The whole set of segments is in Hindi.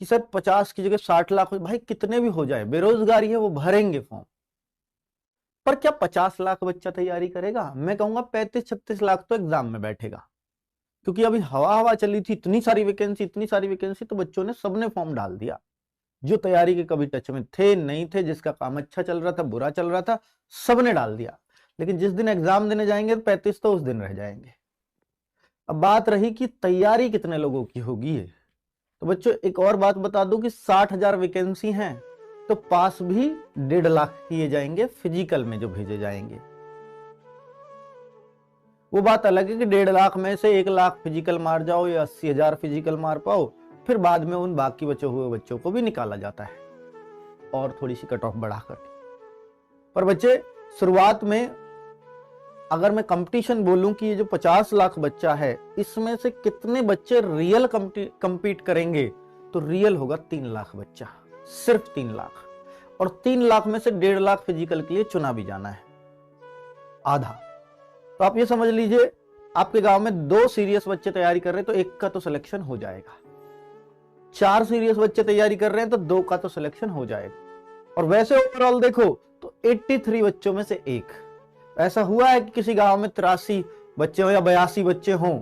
कि सर 50 की जगह 60 लाख हो, भाई कितने भी हो जाए, बेरोजगारी है, वो भरेंगे फॉर्म। पर क्या 50 लाख बच्चा तैयारी करेगा? मैं कहूंगा 35-36 लाख तो एग्जाम में बैठेगा, क्योंकि अभी हवा हवा चली थी, इतनी सारी वैकेंसी, इतनी सारी वैकेंसी, तो बच्चों ने सबने फॉर्म डाल दिया, जो तैयारी के कभी टच में थे नहीं थे, जिसका काम अच्छा चल रहा था, बुरा चल रहा था, सबने डाल दिया। लेकिन जिस दिन एग्जाम देने जाएंगे 35 तो उस दिन रह जाएंगे। अब बात रही कि तैयारी कितने लोगों की होगी, तो बच्चों एक और बात बता दूं कि 60,000 वैकेंसी हैं, तो पास भी 1.5 लाख किए जाएंगे फिजिकल में जो भेजे जाएंगे। वो बात अलग है कि 1.5 लाख में से 1 लाख फिजिकल मार जाओ या 80,000 फिजिकल मार पाओ, फिर बाद में उन बाकी बचे हुए बच्चों को भी निकाला जाता है और थोड़ी सी कट ऑफ बढ़ा करके। पर बच्चे शुरुआत में अगर मैं कंपटीशन बोलूं कि ये जो 50 लाख बच्चा है, इसमें से कितने बच्चे रियल कंपीट करेंगे, तो रियल होगा 3 लाख बच्चा, सिर्फ 3 लाख। और 3 लाख में से 1.5 लाख फिजिकल के लिए चुना भी जाना है, आधा। तो आप ये समझ लीजिए, आपके गांव में 2 सीरियस बच्चे तैयारी कर रहे हैं तो 1 का तो सिलेक्शन हो जाएगा, 4 सीरियस बच्चे तैयारी कर रहे हैं तो 2 का तो सिलेक्शन हो जाएगा। और वैसे ओवरऑल देखो तो 83 बच्चों में से 1। ऐसा हुआ है कि किसी गांव में 83 बच्चे हो या 82 बच्चे हों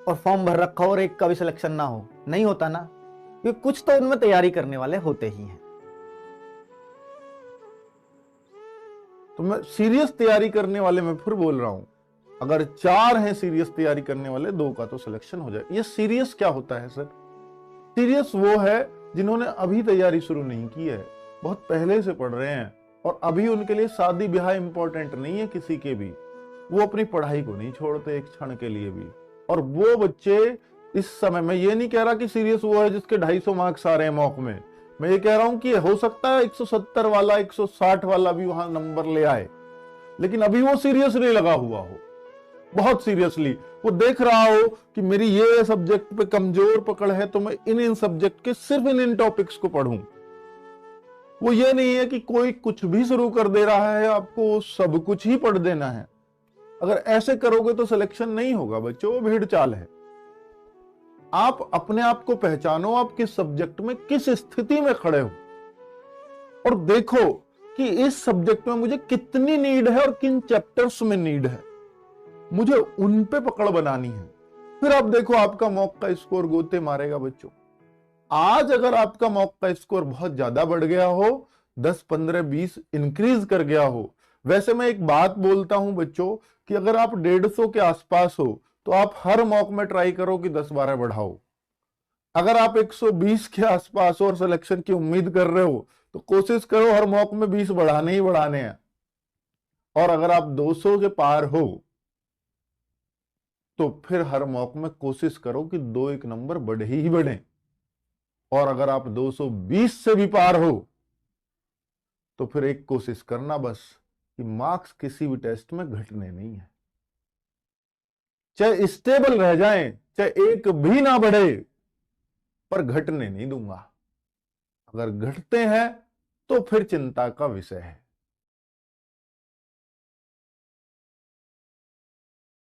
और फॉर्म भर रखा हो और 1 का भी सिलेक्शन ना हो? नहीं होता ना, क्योंकि कुछ तो उनमें तैयारी करने वाले होते ही हैं। तो मैं सीरियस तैयारी करने वाले में फिर बोल रहा हूं, अगर 4 हैं सीरियस तैयारी करने वाले, 2 का तो सिलेक्शन हो जाए। ये सीरियस क्या होता है सर? सीरियस वो है जिन्होंने अभी तैयारी शुरू नहीं की है, बहुत पहले से पढ़ रहे हैं और अभी उनके लिए शादी ब्याह इंपॉर्टेंट नहीं है किसी के भी, वो अपनी पढ़ाई को नहीं छोड़ते एक क्षण के लिए भी। और वो बच्चे इस समय, मैं ये नहीं कह रहा कि सीरियस वो है जिसके 250 मार्क्स आ रहे हैं मॉक में, मैं ये कह रहा हूं कि हो सकता है 170 वाला 160 वाला भी वहां नंबर ले आए, लेकिन अभी वो सीरियस नहीं लगा हुआ हो, बहुत सीरियसली वो देख रहा हो कि मेरी ये सब्जेक्ट पे कमजोर पकड़ है तो मैं इन सब्जेक्ट के सिर्फ इन टॉपिक्स को पढ़ूं। वो ये नहीं है कि कोई कुछ भी शुरू कर दे रहा है, आपको सब कुछ ही पढ़ देना है। अगर ऐसे करोगे तो सिलेक्शन नहीं होगा बच्चों, वो भीड़ चाल है। आप अपने आप को पहचानो, आप किस सब्जेक्ट में किस स्थिति में खड़े हो, और देखो कि इस सब्जेक्ट में मुझे कितनी नीड है और किन चैप्टर्स में नीड है, मुझे उन पे पकड़ बनानी है। फिर आप देखो आपका मॉक का स्कोर गोते मारेगा बच्चों। आज अगर आपका मॉक का स्कोर बहुत ज्यादा बढ़ गया हो, 10, 15, 20 इंक्रीज कर गया हो, वैसे मैं एक बात बोलता हूं बच्चों कि अगर आप 150 के आसपास हो तो आप हर मॉक में ट्राई करो कि 10-12 बढ़ाओ। अगर आप 120 के आसपास हो और सिलेक्शन की उम्मीद कर रहे हो तो कोशिश करो हर मॉक में 20 बढ़ाने ही बढ़ाने हैं। और अगर आप 200 के पार हो तो फिर हर मॉक में कोशिश करो कि 2-1 नंबर बढ़े ही बढ़े। और अगर आप 220 से भी पार हो तो फिर एक कोशिश करना बस कि मार्क्स किसी भी टेस्ट में घटने नहीं है, चाहे स्टेबल रह जाएं, चाहे एक भी ना बढ़े, पर घटने नहीं दूंगा। अगर घटते हैं तो फिर चिंता का विषय है।